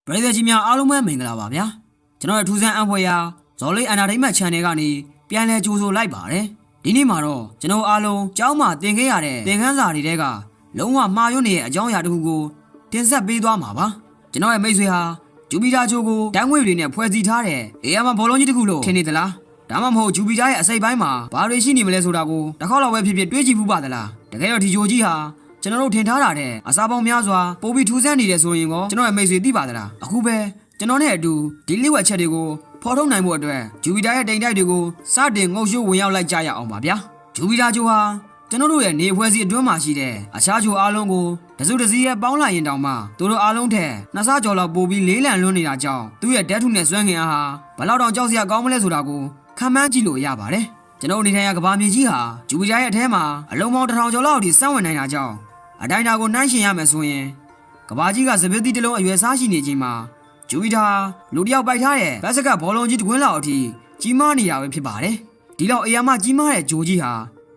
ပရိသတ်ကြီးများအားလုံးပဲမင်္ဂလာပါဗျာကျွန်တော်ရဲ့ထူးဆန်းအံဖွယ်ရာဇော်လေးအန်တာဒိမတ် channel ကနေပြန်လည်ကြိုဆိုလိုက်ပါတယ်ဒီနေ့မှာတော့ကျွန်တော်အားလုံးကျောင်းမှာသင်ခဲ့ရတဲ့သင်ခန်းစာတွေထဲကလုံးဝမှားယွင်းနေတဲ့အကြောင်းအရာတစ်ခုကိုတင်ဆက်ပေးသွားမှာပါကျွန်တော်ရဲ့မိတ်ဆွေဟာဂျူပီတာချိုကိုတန်းငွေတွေနဲ့ဖွဲ့စည်းထားတဲ့အေးအမဘောလုံးကြီးတစ်ခုလို့ထင်နေသလားဒါမှမဟုတ်ဂျူပီတာရဲ့အစိပ်ပိုင်းမှာဘာတွေရှိနေမလဲဆိုတာကိုတစ်ခေါက်လောက်ပဲဖြစ်ဖြစ်တွေးကြည့်ဖူးပါသလားတကယ်တော့ဒီဂျိုကြီးဟာကျွန်တော်တို့ထင်ထားတာတဲ့အစားပေါင်းများစွာပိုပြီးထူးဆန်းနေတယ်ဆိုရင်ကောကျွန်တော်ရဲ့မိတ်ဆွေသိပါသလားအခုပဲကျွန်တော်နဲ့အတူဒီလိဝက်ချက်တွေကိုဖော်ထုတ်နိုင်ဖို့အတွက်ဂျူပီတာရဲ့တိမ်တိုက်တွေကိုစတင်ငုံရှိုးဝင်ရောက်လိုက်ကြရအောင်ပါဗျာဂျူပီတာဂျိုဟာကျွန်တော်တို့ရဲ့နေဖွဲ့စည်းအတွင်းမှာရှိတဲ့အခြားဂျိုအားလုံးကိုတစုတစည်းရဲ့ပေါင်းလိုက်ရင်တောင်မှသူတို့အားလုံးထက်နှစ်ဆကျော်လောက်ပိုပြီးလေးလံလွန်းနေတာကြောင့်သူ့ရဲ့ဓာတ်ထုနဲ့စွမ်းငင်အားဟာဘယ်လောက်တောင်ကြောက်စရာကောင်းမလဲဆိုတာကိုခံမှန်းကြည့်လို့ရပါတယ်ကျွန်တော်အနေနဲ့ကဘာမြေကြီးဟာဂျူပီတာရဲ့အထဲမှာအလုံးပေါင်း1000ကျော်လောက်အထိစမ်းဝင်နိုင်တာကြောင့်အတိုင်းတာကိုနှိုင်းယှဉ်ရမယ်ဆိုရင်ကဘာကြီးကစပစ်သီးတစ်လုံးအရွယ်စားရှိနေချိန်မှာဂျူပီတာလူတစ်ယောက်ပိုက်ထားတဲ့ဘတ်စကတ်ဘောလုံးကြီးတစ်ကွင်းလောက်အထိကြီးမားနေတာပဲဖြစ်ပါတယ်ဒီလောက်အရာမကြီးမားတဲ့ဂျိုကြီးဟာ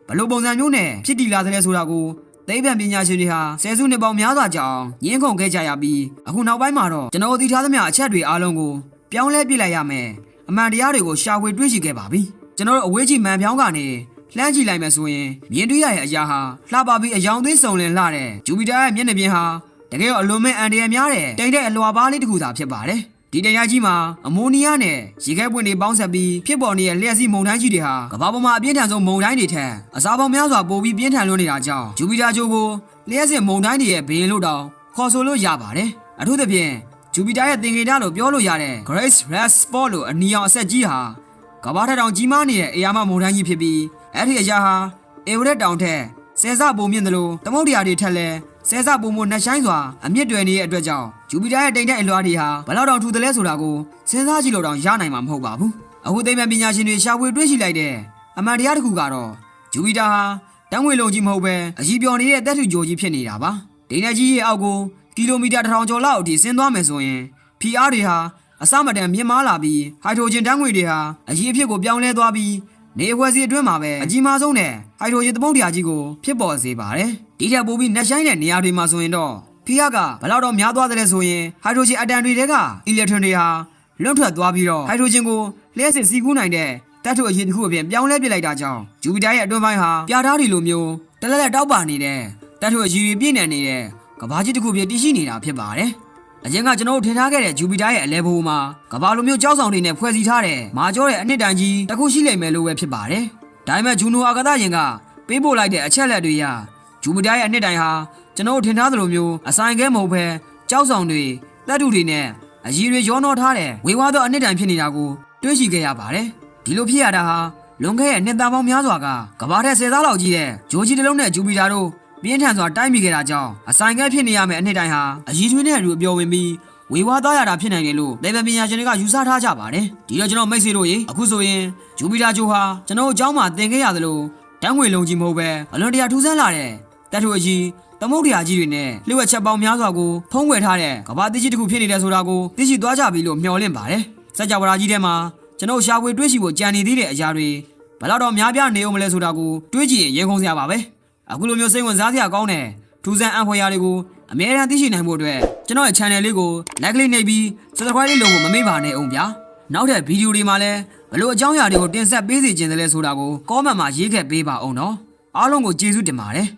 ဘလို့ပုံစံမျိုးနဲ့ဖြစ်တည်လာတယ်ဆိုတာကိုသိပ္ပံပညာရှင်တွေဟာဆယ်စုနှစ်ပေါင်းများစွာကြာအောင်ညှင်းခုန်ခဲ့ကြရပြီးအခုနောက်ပိုင်းမှာတော့ကျွန်တော်သိထားသမျှအချက်တွေအားလုံးကိုပြောင်းလဲပြစ်လိုက်ရမယ်အမှန်တရားတွေကိုရှာဖွေတွေ့ရှိခဲ့ပါပြီကျွန်တော်တို့အဝေးကြီးမှန်ပြောင်းကနေလှမ်းကြည့်လိုက်မယ်ဆိုရင်မြင်တွေ့ရတဲ့အရာဟာလှပပြီးအယောင်သွေးစုံလင်လှတဲ့ဂျူပီတာရဲ့မျက်နှာပြင်ဟာတကယ်တော့အလွန်မဲ့အန်ဒီရများတဲ့တိမ်တဲ့အလွှာပါးလေးတစ်ခုသာဖြစ်ပါတယ်ဒီတိမ်တိုက်ကြီးမှာအမိုနီးယားနဲ့ရေခဲပွင့်တွေပေါင်းဆက်ပြီးဖြစ်ပေါ်နေတဲ့လျှက်စီးမုန်တိုင်းကြီးတွေဟာကမ္ဘာပေါ်မှာအပြင်းထန်ဆုံးမုန်တိုင်းတွေထက်အစားပေါင်းများစွာပိုပြီးပြင်းထန်လွန်းနေတာကြောင့်ဂျူပီတာဂျိုကိုလျှက်စစ်မုန်တိုင်းတွေရဲ့ဘေးလို့တောင်ခေါ်ဆိုလို့ရပါတယ်အထူးသဖြင့်ဂျူပီတာရဲ့သင်္ကေတလို့ပြောလို့ရတဲ့ Grace Red Spot လို့အနီရောင်အဆက်ကြီးဟာကမ္ဘာထက်တောင်ကြီးမားနေတဲ့အရာမမုန်တိုင်းကြီးဖြစ်ပြီးအဲ့ဒီအရာဟာအေဝရက်တောင်ထက်ဆယ်ဆပုံမြင့်တယ်လို့သမုဒ္ဒရာတွေထက်လည်းဆယ်ဆပုံမို့နှက်ဆိုင်စွာအမြင့်တွယ်နေတဲ့အတွက်ကြောင့်ဂျူပီတာရဲ့တိမ်တိုက်အလွှာတွေဟာဘယ်လောက်တောင်ထူတယ်လဲဆိုတာကိုစဉ်းစားကြည့်လို့တောင်ရနိုင်မှာမဟုတ်ပါဘူးအခုသိပ္ပံပညာရှင်တွေရှာဖွေတွေ့ရှိလိုက်တဲ့အမှန်တရားတစ်ခုကတော့ဂျူပီတာဟာတန်းငွေလုံးကြီးမဟုတ်ပဲအကြီးပြော်နေတဲ့တက်ထူဂျိုကြီးဖြစ်နေတာပါတိမ်တိုက်ကြီးရဲ့အောက်ကိုကီလိုမီတာ1000ကျော်လောက်အထိဆင်းသွားမယ်ဆိုရင်ဖီအားတွေဟာအစမတန်မြင့်မားလာပြီးဟိုက်ဒရိုဂျင်တန်းငွေတွေဟာအကြီးအဖြစ်ကိုပြောင်းလဲသွားပြီးနေဖွဲ့စည်းအတွင်းမှာပဲအကြီးမားဆုံးနဲ့ဟိုက်ဒရိုဂျင်သမုဒ္ဒရာကြီးကိုဖြစ်ပေါ်စေပါတယ်ဒီထက်ပိုပြီးနှက်ဆိုင်တဲ့နေရာတွေမှာဆိုရင်တော့ဖီအားကဘယ်လောက်တော့များသွားတယ်လဲဆိုရင်ဟိုက်ဒရိုဂျင်အတန်တွေတဲကအီလက်ထရွန်တွေဟာလွတ်ထွက်သွားပြီးတော့ဟိုက်ဒရိုဂျင်ကိုလျှက်စစ်စီးကူးနိုင်တဲ့တတ်ထုအရေးတစ်ခုအပြင်ပြောင်းလဲပစ်လိုက်တာကြောင့်ဂျူပီတာရဲ့အတွင်းပိုင်းဟာပြားထားတွေလိုမျိုးတလက်လက်တောက်ပါနေတဲ့တတ်ထုအရေးတွေပြည့်နေနေတဲ့ကမ္ဘာကြီးတစ်ခုဖြစ်တည်ရှိနေတာဖြစ်ပါတယ်အရင်ကကျွန်တော်ထင်ထားခဲ့တဲ့ဂျူပီတာရဲ့အလဲဘိုးမှာကမ္ဘာလိုမျိုးကြောက်ဆောင်တွေနဲ့ဖွဲ့စည်းထားတဲ့မာကျောရဲ့အနှစ်တန်ကြီးတစ်ခုရှိလိမ့်မယ်လို့ပဲဖြစ်ပါတယ်ဒါပေမဲ့ဂျူနိုအာကာသယာဉ်ကပေးပို့လိုက်တဲ့အချက်လက်တွေအရဂျူပီတာရဲ့အနှစ်တိုင်ဟာကျွန်တော်ထင်ထားသလိုမျိုးအဆိုင်ကဲမဟုတ်ပဲကြောက်ဆောင်တွေတပ်ထုတွေနဲ့အရည်တွေရောနှောထားတဲ့ဝေဝါးသောအနှစ်တိုင်ဖြစ်နေတာကိုတွေ့ရှိခဲ့ရပါတယ်ဒီလိုဖြစ်ရတာဟာလွန်ခဲ့တဲ့နှစ်သားပေါင်းများစွာကကမ္ဘာထက်10သားလောက်ကြီးတဲ့ဂျိုကြီးတစ်လုံးနဲ့ဂျူပီတာတို့ပြင်းထန်စွာတိုက်မိခဲ့တာကြောင့်အဆိုင်ကဲဖြစ်နေရမယ့်အနှစ်တိုင်ဟာအရည်တွေနဲ့အတူအပျော်ဝင်ပြီးဝေဝါးသားရတာဖြစ်နိုင်တယ်လို့သိပ္ပံပညာရှင်တွေကယူဆထားကြပါတယ်ဒီတော့ကျွန်တော်မိတ်ဆွေတို့ရေအခုဆိုရင်ဂျူပီတာဂျိုဟာကျွန်တော်အကြောင်းမှာသင်ခဲ့ရသလိုတန်းငွေလုံးကြီးမဟုတ်ပဲအလွန်တရာထူးဆန်းလာတဲ့တပ်ထုအကြီးသမုဒ္ဒရာကြီးတွေနဲ့လျှို့ဝှက်ချက်ပေါင်းများစွာကိုဖုံးကွယ်ထားတဲ့ကမ္ဘာတိကြီးတစ်ခုဖြစ်နေတယ်ဆိုတာကိုသိရှိသွားကြပြီလို့မျှော်လင့်ပါတယ်စကြဝဠာကြီးထဲမှာကျွန်တော်ရှာဖွေတွေ့ရှိဖို့ကြံနေသေးတဲ့အရာတွေဘယ်တော့မှများပြားနေအောင်မလဲဆိုတာကိုတွေးကြည့်ရင်ရင်ခုန်စရာပါပဲအခုလိုမျိုးစိတ်ဝင်စားစရာကောင်းတဲ့ထူးဆန်းအံဖွယ်ရာတွေကိုအမြဲတမ်းသိရှိနိုင်ဖို့အတွက်ကျွန်တော်ရဲ့ channel လေးကို like လေးနှိပ်ပြီး subscribe လေးလုပ်ဖို့မမေ့ပါနဲ့အောင်ဗျာနောက်ထပ်ဗီဒီယိုတွေမှာလည်းဘလို့အကြောင်းအရာတွေကိုတင်ဆက်ပေးစီခြင်းတယ်လဲဆိုတာကို comment မှာရေးခဲ့ပေးပါအောင်နော်အားလုံးကိုကျေးဇူးတင်ပါတယ်